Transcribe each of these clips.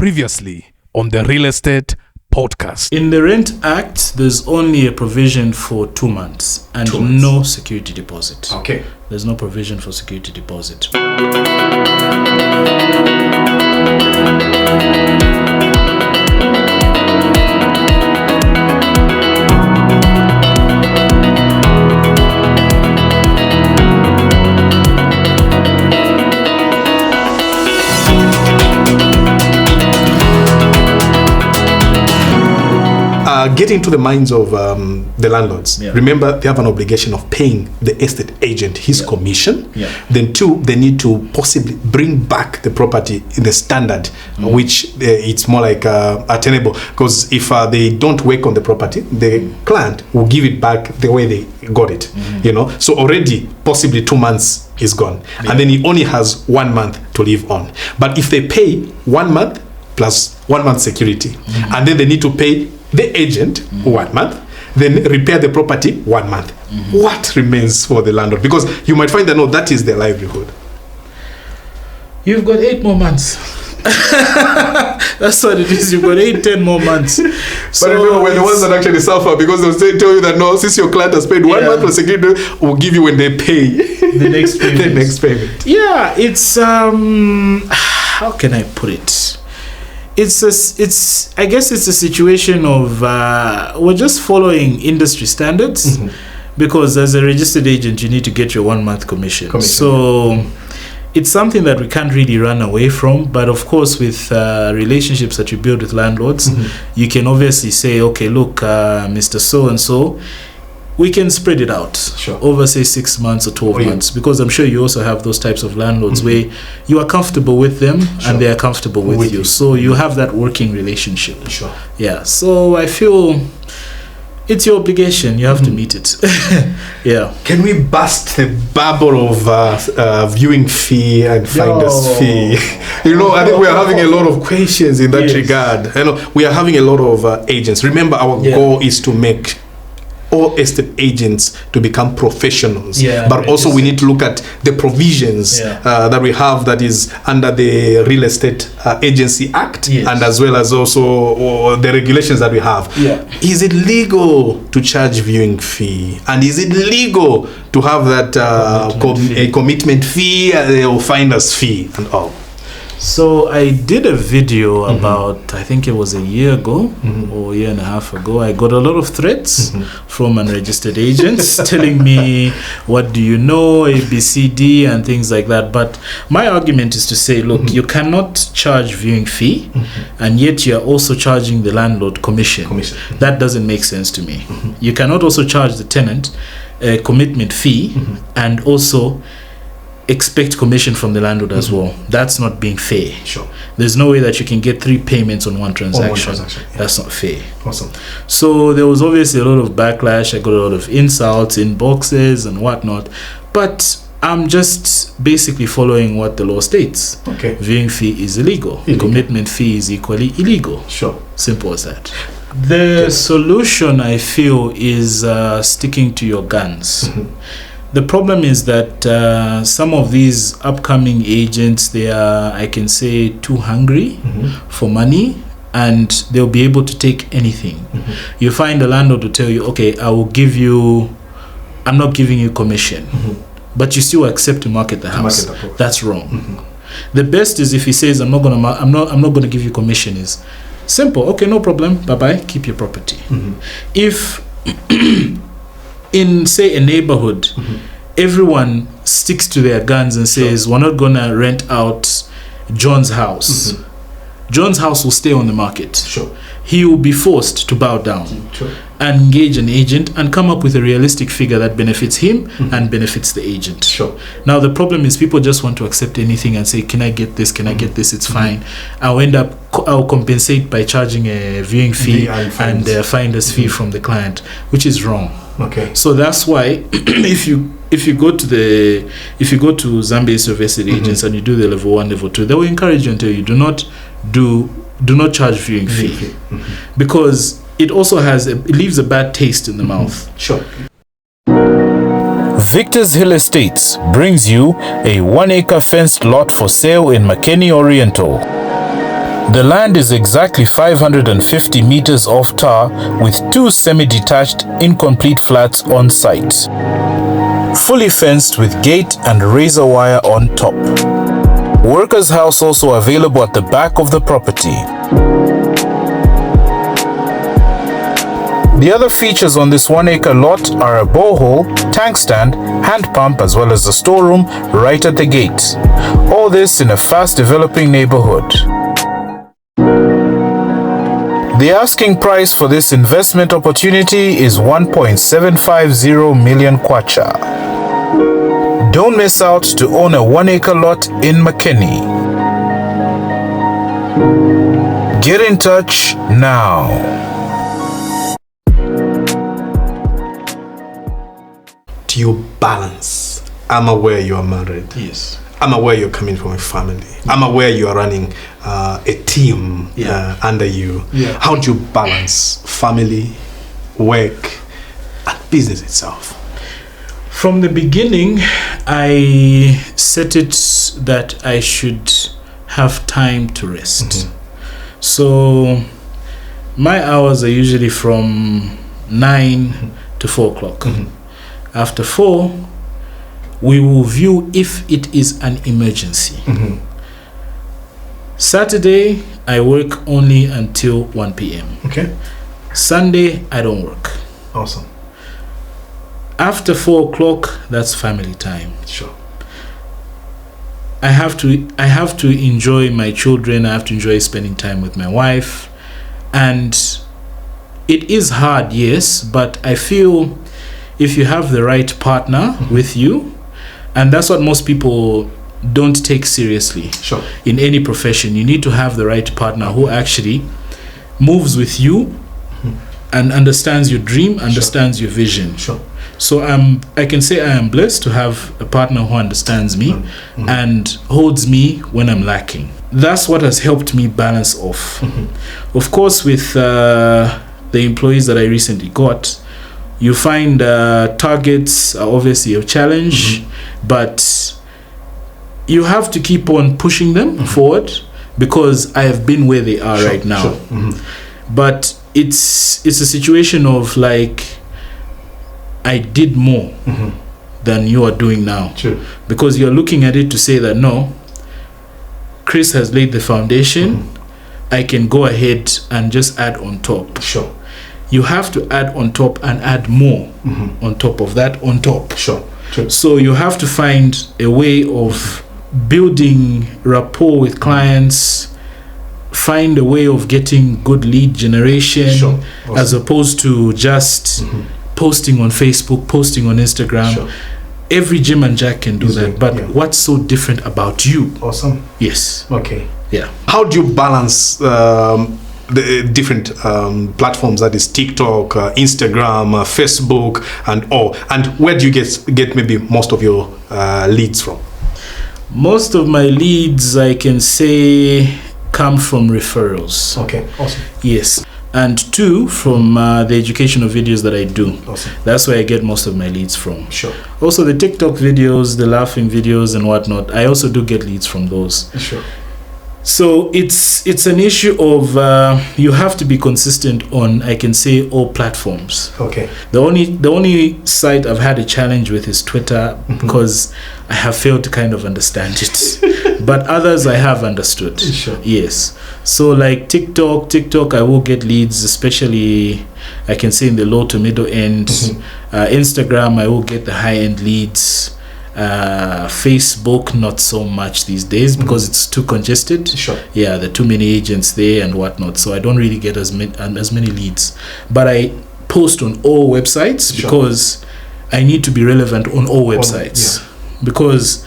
Previously on the Real Estate Podcast. In the Rent Act, there's only a provision for 2 months and no security deposit. Okay. There's no provision for security deposit. Getting to the minds of the landlords. Yeah. Remember, they have an obligation of paying the estate agent his commission. Yeah. Then 2, they need to possibly bring back the property in the standard, which it's more like attainable. Because if they don't work on the property, the client will give it back the way they got it. You know, so already possibly 2 months is gone, and then he only has 1 month to live on. But if they pay 1 month plus 1 month security, and then they need to pay the agent 1 month, then repair the property 1 month. What remains for the landlord? Because you might find that no, that is their livelihood. You've got 8 more months. That's what it is. You've got 10 more months. But remember, we're the ones that actually suffer, because they'll tell you that no, since your client has paid 1 month for security, we'll give you when they pay the next payment. the next payment. Yeah, it's how can I put it? I guess it's a situation of we're just following industry standards, because as a registered agent you need to get your 1 month commission. So it's something that we can't really run away from. But of course, with relationships that you build with landlords, you can obviously say, okay, look, Mr. So and so, we can spread it out over, say, 6 months or 12 months, because I'm sure you also have those types of landlords where you are comfortable with them and they are comfortable with you. So you have that working relationship. Yeah. So I feel it's your obligation. You have to meet it. Yeah. Can we bust the bubble of viewing fee and finder's fee? You know, I think we are having a lot of questions in that regard. You know, we are having a lot of agents. Remember, our goal is to make all estate agents to become professionals, but also we need to look at the provisions that we have, that is under the Real Estate Agency Act, and as well as also the regulations that we have. Is it legal to charge viewing fee, and is it legal to have that a commitment fee or finder's fee and all? So I did a video about, I think it was a year ago or a year and a half ago. I got a lot of threats from unregistered agents telling me, what do you know, ABCD and things like that. But my argument is to say, look, you cannot charge viewing fee and yet you're also charging the landlord commission. That doesn't make sense to me. You cannot also charge the tenant a commitment fee and also expect commission from the landlord as well. That's not being fair. There's no way that you can get 3 payments on one transaction. That's not fair. So there was obviously a lot of backlash. I got a lot of insults, inboxes and whatnot, but I'm just basically following what the law states. Viewing fee is illegal. Commitment fee is equally illegal. Simple as that. The solution, I feel, is sticking to your guns. The problem is that some of these upcoming agents, they are, I can say, too hungry for money, and they'll be able to take anything. You find a landlord to tell you, okay, I'm not giving you commission, but you still accept to market the house. That's wrong. The best is if he says, I'm not gonna give you commission, is simple. Okay, no problem. Bye bye. Keep your property. If in, say, a neighborhood, everyone sticks to their guns and says, we're not gonna rent out John's house. John's house will stay on the market. He will be forced to bow down and engage an agent and come up with a realistic figure that benefits him and benefits the agent. Now the problem is people just want to accept anything and say, can I get this? Can I get this? It's fine. I'll compensate by charging a viewing fee and a finder's fee from the client, which is wrong. So that's why if you go to Zambia Registered Agents and you do the level 1, level 2, they will encourage you and tell you do not charge viewing fee, because it also it leaves a bad taste in the mouth. Victor's Hill Estates brings you a 1-acre fenced lot for sale in Makeni Oriental. The land is exactly 550 meters off tar with 2 semi-detached incomplete flats on site. Fully fenced with gate and razor wire on top. Workers' house also available at the back of the property. The other features on this 1 acre lot are a borehole, tank stand, hand pump as well as a storeroom right at the gate. All this in a fast developing neighborhood. The asking price for this investment opportunity is 1.750 million kwacha. Don't miss out to own a 1 acre lot in Makeni. Get in touch now. Do you balance? I'm aware you are married. Yes. I'm aware you're coming from a family. I'm aware you are running a team under you. Yeah. How do you balance family, work, and business itself? From the beginning, I set it that I should have time to rest. So my hours are usually from 9 to 4 o'clock. After 4, we will view if it is an emergency. Saturday, I work only until 1 p.m. Okay. Sunday, I don't work. Awesome. After 4 o'clock, that's family time. Sure. I have to enjoy my children. I have to enjoy spending time with my wife. And it is hard, yes, but I feel if you have the right partner with you, and that's what most people don't take seriously. Sure. In any profession, you need to have the right partner who actually moves with you and understands your dream, understands your vision. Sure. So I can say I am blessed to have a partner who understands me and holds me when I'm lacking. That's what has helped me balance off. Of course, with the employees that I recently got, you find targets are obviously a challenge, but you have to keep on pushing them forward because I have been where they are right now. But it's a situation of like, I did more than you are doing now. Because you're looking at it to say that no, Chris has laid the foundation, I can go ahead and just add on top. You have to add on top and add more on top of that on top. So you have to find a way of building rapport with clients, find a way of getting good lead generation as opposed to just posting on Facebook, posting on Instagram. Every Jim and Jack can do that, but what's so different about you? Awesome. Yes. Okay. Yeah. How do you balance the different platforms, that is TikTok, Instagram, Facebook, and all? And where do you get maybe most of your leads from? Most of my leads, I can say, come from referrals. Okay, awesome. Yes. And 2 from the educational videos that I do. Awesome. That's where I get most of my leads from. Sure. Also the TikTok videos, the laughing videos and whatnot, I also do get leads from those. Sure. So it's an issue of you have to be consistent on, I can say, all platforms. Okay. The only site I've had a challenge with is Twitter because I have failed to kind of understand it. But others I have understood. Sure. Yes. So like TikTok I will get leads, especially I can say in the low to middle end. Instagram I will get the high end leads. Facebook not so much these days because it's too congested. Sure. Yeah, there are too many agents there and whatnot, so I don't really get as many leads. But I post on all websites because I need to be relevant on all websites because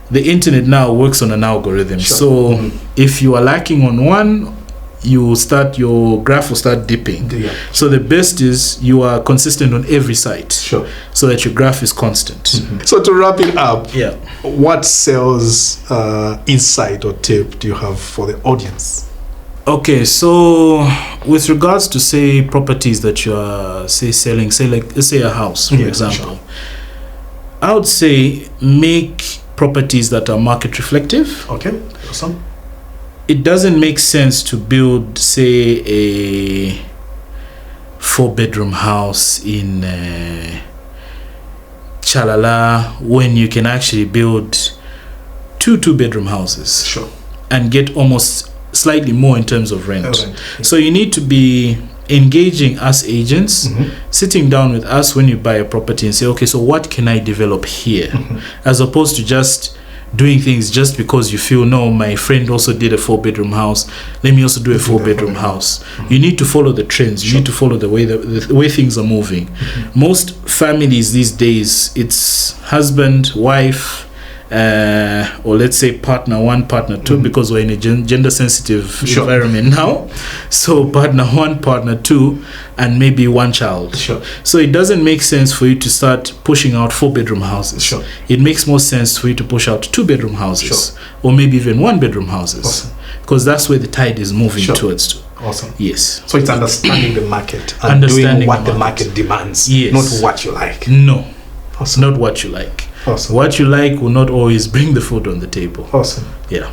the internet now works on an algorithm. So if you are lacking on one, your graph will start dipping. So the best is you are consistent on every site, so that your graph is constant. So to wrap it up, what sales insight or tip do you have for the audience? Okay, so with regards to say properties that you are selling, like let's say a house, for example, I would say make properties that are market reflective. Okay, awesome. it doesn't make sense to build, say, a 4-bedroom house in Chalala when you can actually build 2 2-bedroom houses. Sure. And get almost slightly more in terms of rent. Okay. So you need to be engaging us agents, sitting down with us when you buy a property and say, okay, so what can I develop here? As opposed to just doing things just because you feel, no, my friend also did a 4-bedroom house, let me also do a 4-bedroom house. You need to follow the trends. You need to follow the way things are moving. Most families these days, it's husband, wife, or let's say partner 1, partner 2, because we're in a gender sensitive environment now. So partner 1, partner 2, and maybe 1 child. So it doesn't make sense for you to start pushing out 4-bedroom houses. It makes more sense for you to push out 2-bedroom houses, or maybe even 1-bedroom houses, because that's where the tide is moving towards to. Awesome. Yes. So it's understanding the market and doing what the market demands, not what you like. No. Awesome. Not what you like. Awesome. What you like will not always bring the food on the table. Awesome. Yeah.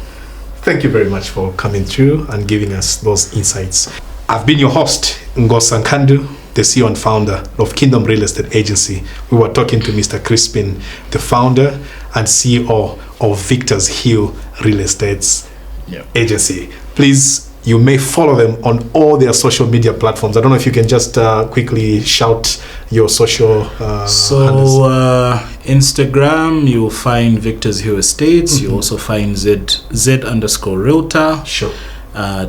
Thank you very much for coming through and giving us those insights. I've been your host, Ngosa Nkandu, the CEO and founder of Kingdom Real Estate Agency. We were talking to Mr. Crispin, the founder and CEO of Victor's Hill Real Estate Agency. Please, you may follow them on all their social media platforms. I don't know if you can just quickly shout your social handles. Instagram, you'll find Victor's Hill Estates. You also find Zed_Realtor. Sure.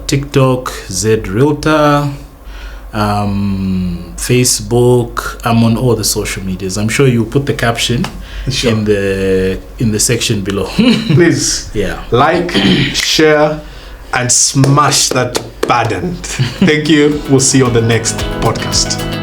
TikTok, Zed Realtor. Facebook. I'm on all the social medias. I'm sure you'll put the caption in the section below. Please, like, share, and smash that button. Thank you. We'll see you on the next podcast.